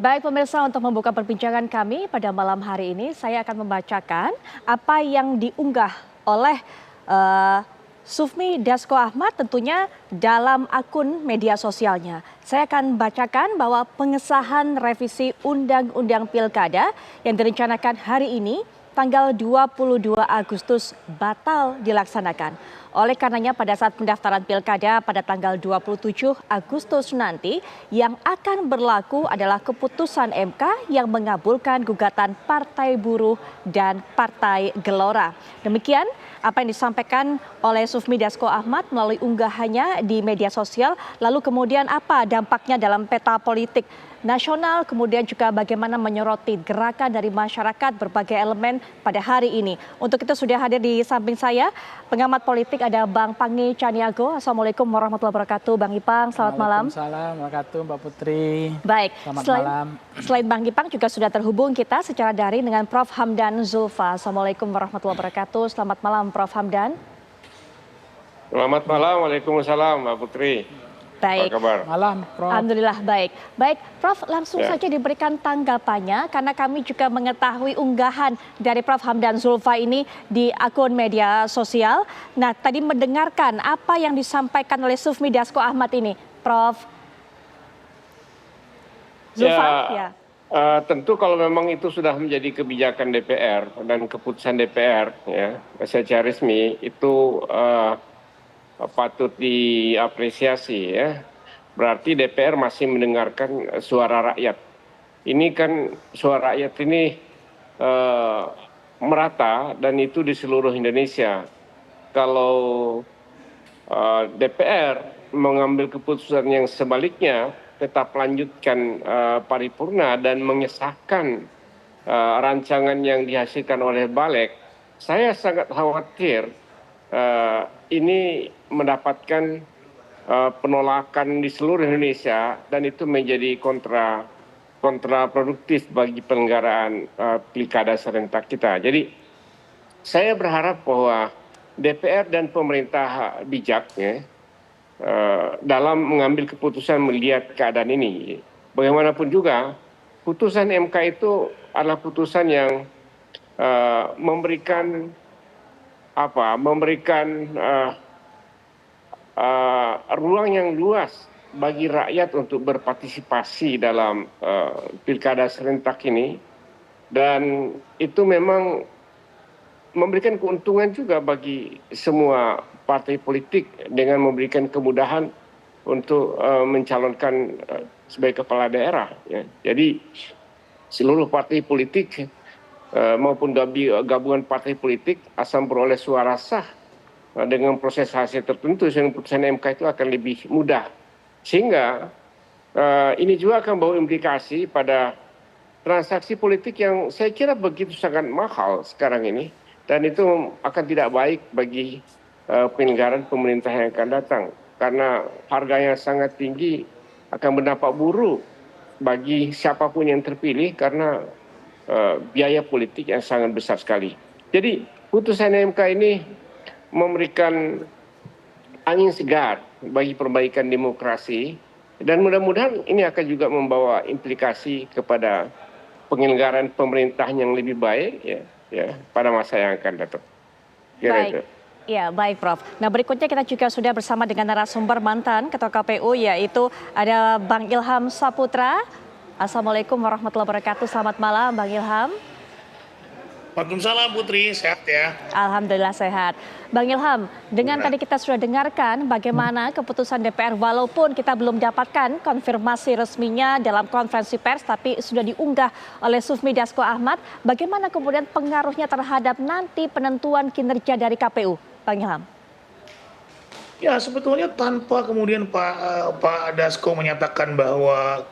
Baik pemirsa, untuk membuka perbincangan kami pada malam hari ini, saya akan membacakan apa yang diunggah oleh eh, Sufmi Dasko Ahmad tentunya dalam akun media sosialnya. Saya akan bacakan bahwa pengesahan revisi Undang-Undang Pilkada yang direncanakan hari ini tanggal 22 Agustus batal dilaksanakan. Oleh karenanya pada saat pendaftaran pilkada pada tanggal 27 Agustus nanti yang akan berlaku adalah keputusan MK yang mengabulkan gugatan Partai Buruh dan Partai Gelora. Demikian apa yang disampaikan oleh Sufmi Dasko Ahmad melalui unggahannya di media sosial. Lalu kemudian apa dampaknya dalam peta politik nasional, kemudian juga bagaimana menyoroti gerakan dari masyarakat berbagai elemen pada hari ini. Untuk itu sudah hadir di samping saya pengamat politik ada Bang Pangi Caniago. Assalamualaikum warahmatullahi wabarakatuh. Bang Ipang, selamat malam. Waalaikumsalam warahmatullahi wabarakatuh, Mbak Putri. Baik, Selamat malam. Selain Bang Ipang juga sudah terhubung kita secara daring dengan Prof. Hamdan Zulfa. Assalamualaikum warahmatullahi wabarakatuh. Selamat malam Prof. Hamdan. Selamat malam, Waalaikumsalam Mbak Putri. Baik. Apa kabar? Malam, Prof. Alhamdulillah baik. Baik, Prof langsung saja diberikan tanggapannya karena kami juga mengetahui unggahan dari Prof Hamdan Zulfa ini di akun media sosial. Nah, tadi mendengarkan apa yang disampaikan oleh Sufmi Dasko Ahmad ini, Prof. Zulfa, ya. Tentu kalau memang itu sudah menjadi kebijakan DPR dan keputusan DPR, ya, secara resmi itu patut diapresiasi, ya. Berarti DPR masih mendengarkan suara rakyat. Ini kan suara rakyat ini merata dan itu di seluruh Indonesia. Kalau DPR mengambil keputusan yang sebaliknya, tetap lanjutkan paripurna dan mengesahkan rancangan yang dihasilkan oleh Balik, saya sangat khawatir ini mendapatkan penolakan di seluruh Indonesia dan itu menjadi kontraproduktif bagi penyelenggaraan pilkada serentak kita. Jadi saya berharap bahwa DPR dan pemerintah bijak, ya, dalam mengambil keputusan melihat keadaan ini. Bagaimanapun juga putusan MK itu adalah putusan yang memberikan ruang yang luas bagi rakyat untuk berpartisipasi dalam pilkada serentak ini, dan itu memang memberikan keuntungan juga bagi semua partai politik dengan memberikan kemudahan untuk mencalonkan sebagai kepala daerah, ya. Jadi seluruh partai politik maupun gabungan partai politik asal beroleh suara sah dengan proses hasil tertentu, sehingga putusan MK itu akan lebih mudah. Sehingga ini juga akan bawa implikasi pada transaksi politik yang saya kira begitu sangat mahal sekarang ini, dan itu akan tidak baik bagi penyelenggaraan pemerintah yang akan datang, karena harga yang sangat tinggi akan berdampak buruk bagi siapapun yang terpilih karena biaya politik yang sangat besar sekali. Jadi putusan MK ini memberikan angin segar bagi perbaikan demokrasi, dan mudah-mudahan ini akan juga membawa implikasi kepada penyelenggaraan pemerintahan yang lebih baik, ya, pada masa yang akan datang. Baik. Ya, baik Prof. Nah, berikutnya kita juga sudah bersama dengan narasumber mantan Ketua KPU, yaitu ada Bang Ilham Saputra. Assalamualaikum warahmatullahi wabarakatuh. Selamat malam Bang Ilham. Waalaikumsalam Putri, sehat ya? Alhamdulillah sehat. Bang Ilham, dengan tadi kita sudah dengarkan bagaimana keputusan DPR, walaupun kita belum dapatkan konfirmasi resminya dalam konferensi pers, tapi sudah diunggah oleh Sufmi Dasko Ahmad. Bagaimana kemudian pengaruhnya terhadap nanti penentuan kinerja dari KPU, Bang Ilham? Ya, sebetulnya tanpa kemudian Pak Dasko menyatakan bahwa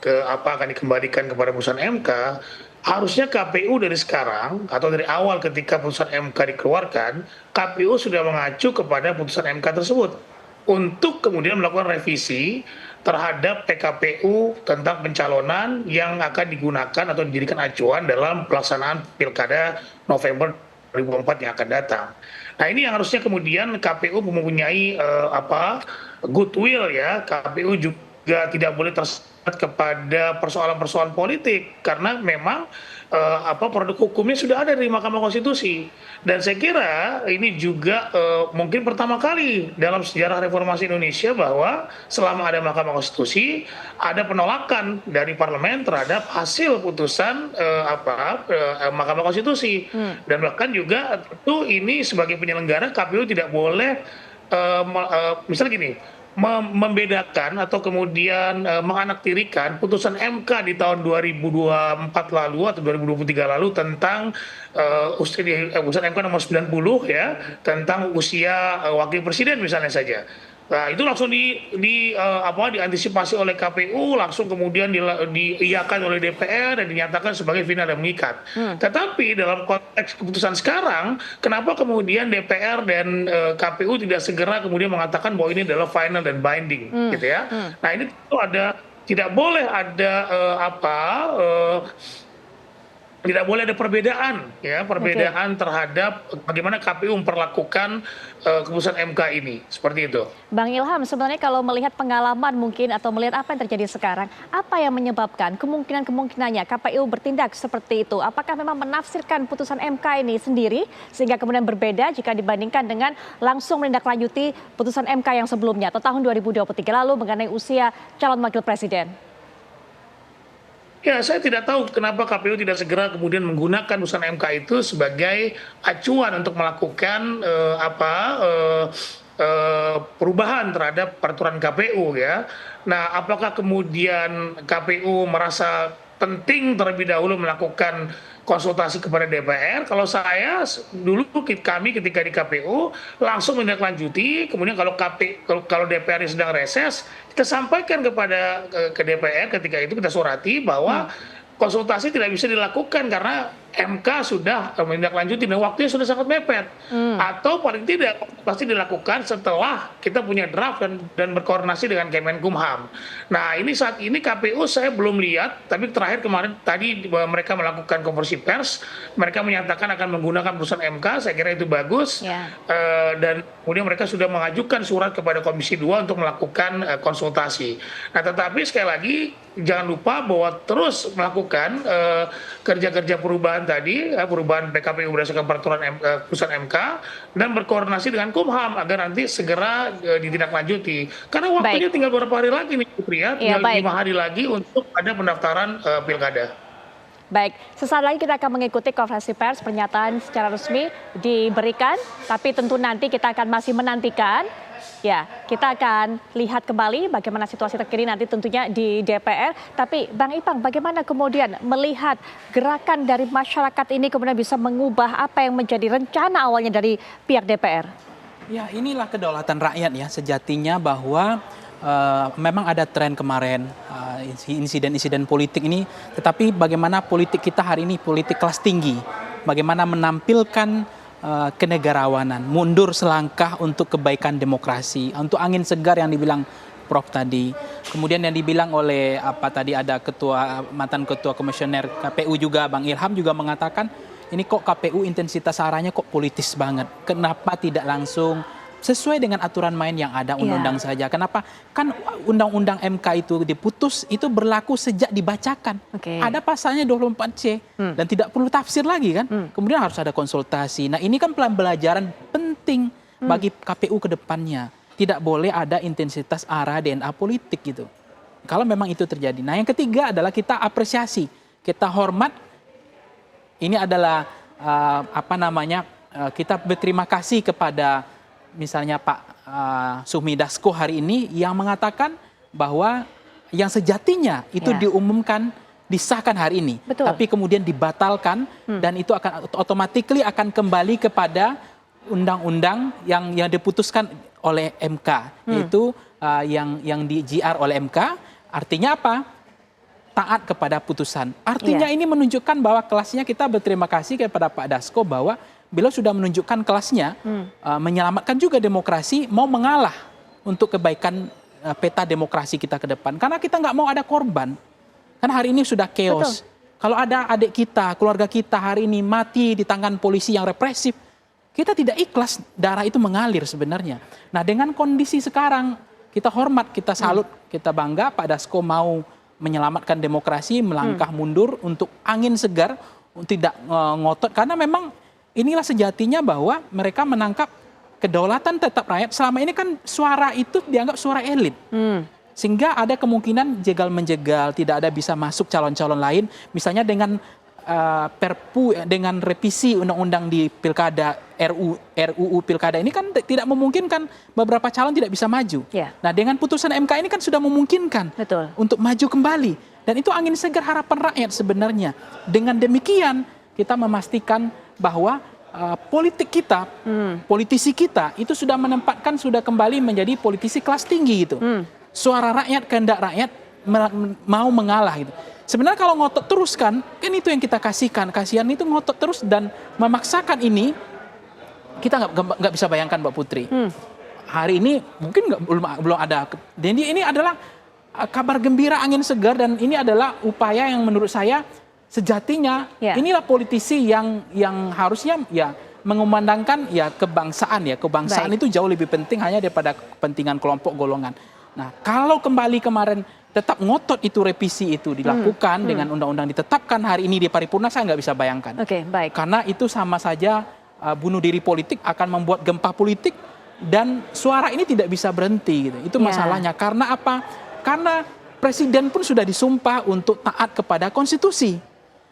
akan dikembalikan kepada putusan MK, harusnya KPU dari sekarang atau dari awal ketika putusan MK dikeluarkan, KPU sudah mengacu kepada putusan MK tersebut untuk kemudian melakukan revisi terhadap PKPU tentang pencalonan yang akan digunakan atau dijadikan acuan dalam pelaksanaan pilkada November 2024 yang akan datang. Nah, ini yang harusnya kemudian KPU mempunyai goodwill, ya. KPU juga juga tidak boleh terseret kepada persoalan-persoalan politik karena memang produk hukumnya sudah ada di Mahkamah Konstitusi. Dan saya kira ini juga mungkin pertama kali dalam sejarah reformasi Indonesia bahwa selama ada Mahkamah Konstitusi ada penolakan dari parlemen terhadap hasil putusan Mahkamah Konstitusi. Dan bahkan juga tentu ini sebagai penyelenggara KPU tidak boleh misalnya gini, membedakan atau kemudian menganaktirikan putusan MK di tahun 2024 lalu atau 2023 lalu tentang putusan MK nomor 90 ya tentang usia wakil presiden misalnya saja. Nah, itu langsung diantisipasi oleh KPU, langsung kemudian diiyakan oleh DPR dan dinyatakan sebagai final dan mengikat. Tetapi dalam konteks keputusan sekarang, kenapa kemudian DPR dan KPU tidak segera kemudian mengatakan bahwa ini adalah final dan binding, gitu ya? Nah, ini tentu tidak boleh ada tidak boleh ada perbedaan terhadap bagaimana KPU memperlakukan keputusan MK ini, seperti itu. Bang Ilham, sebenarnya kalau melihat pengalaman mungkin atau melihat apa yang terjadi sekarang, apa yang menyebabkan kemungkinannya KPU bertindak seperti itu? Apakah memang menafsirkan putusan MK ini sendiri sehingga kemudian berbeda jika dibandingkan dengan langsung menindaklanjuti putusan MK yang sebelumnya atau tahun 2023 lalu mengenai usia calon wakil presiden? Ya, saya tidak tahu kenapa KPU tidak segera kemudian menggunakan putusan MK itu sebagai acuan untuk melakukan perubahan terhadap peraturan KPU ya. Nah, apakah kemudian KPU merasa penting terlebih dahulu melakukan konsultasi kepada DPR? Kalau saya dulu kami ketika di KPU langsung menindaklanjuti, kemudian kalau DPR sedang reses, kita sampaikan kepada ke DPR ketika itu kita surati bahwa konsultasi tidak bisa dilakukan karena MK sudah menindaklanjuti dan waktunya sudah sangat mepet. Atau paling tidak pasti dilakukan setelah kita punya draft dan berkoordinasi dengan Kemenkumham. Nah, ini saat ini KPU saya belum lihat, tapi terakhir kemarin tadi mereka melakukan konferensi pers, mereka menyatakan akan menggunakan putusan MK, saya kira itu bagus. Dan kemudian mereka sudah mengajukan surat kepada Komisi 2 untuk melakukan konsultasi. Nah, tetapi sekali lagi jangan lupa bahwa terus melakukan kerja-kerja perubahan tadi, perubahan PKPU berdasarkan peraturan putusan MK dan berkoordinasi dengan Kumham agar nanti segera ditindaklanjuti. Karena waktunya tinggal beberapa hari lagi nih, Putri ya, tinggal 5 hari lagi untuk ada pendaftaran pilkada. Baik, sesaat lagi kita akan mengikuti konferensi pers, pernyataan secara resmi diberikan, tapi tentu nanti kita akan masih menantikan. Ya, kita akan lihat kembali bagaimana situasi terkini nanti tentunya di DPR. Tapi Bang Ipang, bagaimana kemudian melihat gerakan dari masyarakat ini kemudian bisa mengubah apa yang menjadi rencana awalnya dari pihak DPR? Ya, inilah kedaulatan rakyat ya, sejatinya bahwa memang ada tren kemarin, insiden-insiden politik ini, tetapi bagaimana politik kita hari ini, politik kelas tinggi, bagaimana menampilkan kenegarawanan, mundur selangkah untuk kebaikan demokrasi, untuk angin segar yang dibilang Prof tadi. Kemudian yang dibilang oleh ada mantan ketua komisioner KPU juga Bang Ilham juga mengatakan ini kok KPU intensitas arahnya kok politis banget. Kenapa tidak langsung sesuai dengan aturan main yang ada undang-undang saja. Kenapa? Kan undang-undang MK itu diputus, itu berlaku sejak dibacakan. Ada pasalnya 24C dan tidak perlu tafsir lagi kan. Kemudian harus ada konsultasi. Nah, ini kan pembelajaran penting bagi KPU ke depannya. Tidak boleh ada intensitas arah DNA politik gitu. Kalau memang itu terjadi. Nah, yang ketiga adalah kita apresiasi, kita hormat. Ini adalah kita berterima kasih kepada misalnya Pak Sufmi Dasko hari ini yang mengatakan bahwa yang sejatinya itu diumumkan, disahkan hari ini. Tapi kemudian dibatalkan dan itu akan otomatis akan kembali kepada undang-undang yang diputuskan oleh MK. Yaitu yang di GR oleh MK. Artinya apa? Taat kepada putusan. Artinya ini menunjukkan bahwa kelasnya kita berterima kasih kepada Pak Dasko bahwa beliau sudah menunjukkan kelasnya, menyelamatkan juga demokrasi, mau mengalah untuk kebaikan peta demokrasi kita ke depan. Karena kita nggak mau ada korban. Kan hari ini sudah chaos. Kalau ada adik kita, keluarga kita hari ini mati di tangan polisi yang represif, kita tidak ikhlas darah itu mengalir sebenarnya. Nah, dengan kondisi sekarang, kita hormat, kita salut kita bangga Pak Dasko mau menyelamatkan demokrasi, melangkah mundur untuk angin segar, tidak ngotot. Karena memang inilah sejatinya bahwa mereka menangkap kedaulatan tetap rakyat. Selama ini kan suara itu dianggap suara elit. Sehingga ada kemungkinan jegal-menjegal, tidak ada bisa masuk calon-calon lain. Misalnya dengan Perpu, dengan revisi undang-undang di pilkada, RUU pilkada ini kan tidak memungkinkan beberapa calon tidak bisa maju. Ya. Nah dengan putusan MK ini kan sudah memungkinkan untuk maju kembali. Dan itu angin segar harapan rakyat sebenarnya. Dengan demikian kita memastikan bahwa politik kita, politisi kita itu sudah menempatkan, sudah kembali menjadi politisi kelas tinggi gitu. Suara rakyat, kehendak rakyat mau mengalah gitu. Sebenarnya kalau ngotot terus kan itu yang kita kasihkan. Kasihan itu ngotot terus dan memaksakan ini, kita nggak bisa bayangkan Mbak Putri. Hari ini mungkin belum ada. Jadi ini adalah kabar gembira angin segar dan ini adalah upaya yang menurut saya sejatinya inilah politisi yang harusnya ya mengumandangkan ya kebangsaan ya. Kebangsaan itu jauh lebih penting hanya daripada kepentingan kelompok golongan. Nah, kalau kembali kemarin tetap ngotot itu revisi itu dilakukan dengan undang-undang ditetapkan hari ini di paripurna, saya nggak bisa bayangkan. Karena itu sama saja bunuh diri politik, akan membuat gempa politik dan suara ini tidak bisa berhenti gitu. Itu masalahnya. Karena apa? Karena presiden pun sudah disumpah untuk taat kepada konstitusi.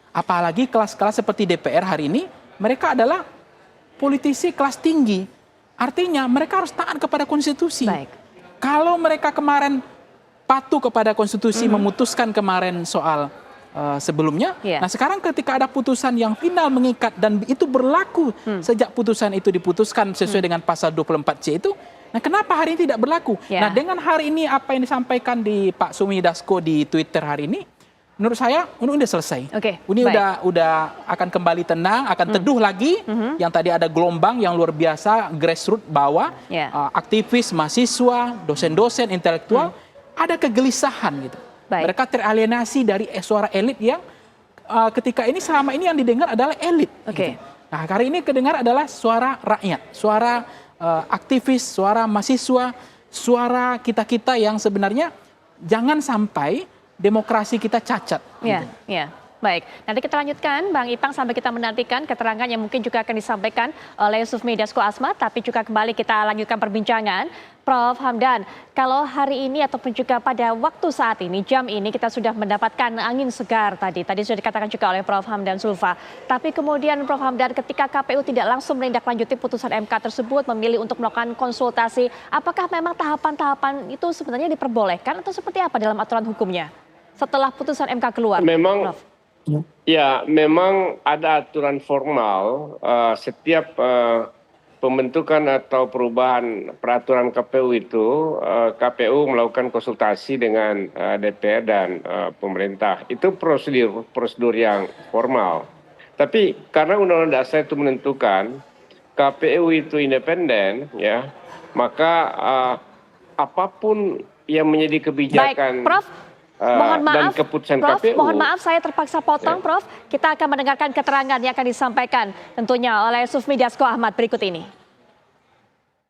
Apalagi kelas-kelas seperti DPR hari ini, mereka adalah politisi kelas tinggi. Artinya mereka harus taat kepada konstitusi. Kalau mereka kemarin patuh kepada konstitusi, memutuskan kemarin soal sebelumnya, nah sekarang ketika ada putusan yang final mengikat dan itu berlaku sejak putusan itu diputuskan sesuai dengan pasal 24C itu, nah kenapa hari ini tidak berlaku? Nah dengan hari ini apa yang disampaikan di Pak Sufmi Dasko di Twitter hari ini, menurut saya ini udah selesai. Ini udah akan kembali tenang, akan teduh lagi. Yang tadi ada gelombang yang luar biasa, grassroots bawah, aktivis, mahasiswa, dosen-dosen, intelektual, ada kegelisahan gitu. Mereka teralienasi dari suara elit yang ketika ini selama ini yang didengar adalah elit. Gitu. Nah hari ini kedengar adalah suara rakyat, suara aktivis, suara mahasiswa, suara kita-kita yang sebenarnya jangan sampai demokrasi kita cacat. Baik, nanti kita lanjutkan Bang Ipang sampai kita menantikan keterangan yang mungkin juga akan disampaikan oleh Sufmi Dasko Ahmad, tapi juga kembali kita lanjutkan perbincangan. Prof. Hamdan, kalau hari ini ataupun juga pada waktu saat ini, jam ini kita sudah mendapatkan angin segar tadi sudah dikatakan juga oleh Prof. Hamdan Zulfa. Tapi kemudian Prof. Hamdan ketika KPU tidak langsung menindaklanjuti putusan MK tersebut, memilih untuk melakukan konsultasi, apakah memang tahapan-tahapan itu sebenarnya diperbolehkan atau seperti apa dalam aturan hukumnya setelah putusan MK keluar? Memang, ya memang ada aturan formal setiap pembentukan atau perubahan peraturan KPU itu, KPU melakukan konsultasi dengan DPR dan pemerintah. Itu prosedur yang formal. Tapi karena Undang-Undang Dasar itu menentukan KPU itu independen, ya, maka apapun yang menjadi kebijakan. Baik, Prof. Mohon maaf, dan keputusan Prof, KPU. mohon maaf saya terpaksa potong, Prof. Kita akan mendengarkan keterangan yang akan disampaikan tentunya oleh Sufmi Dasko Ahmad berikut ini.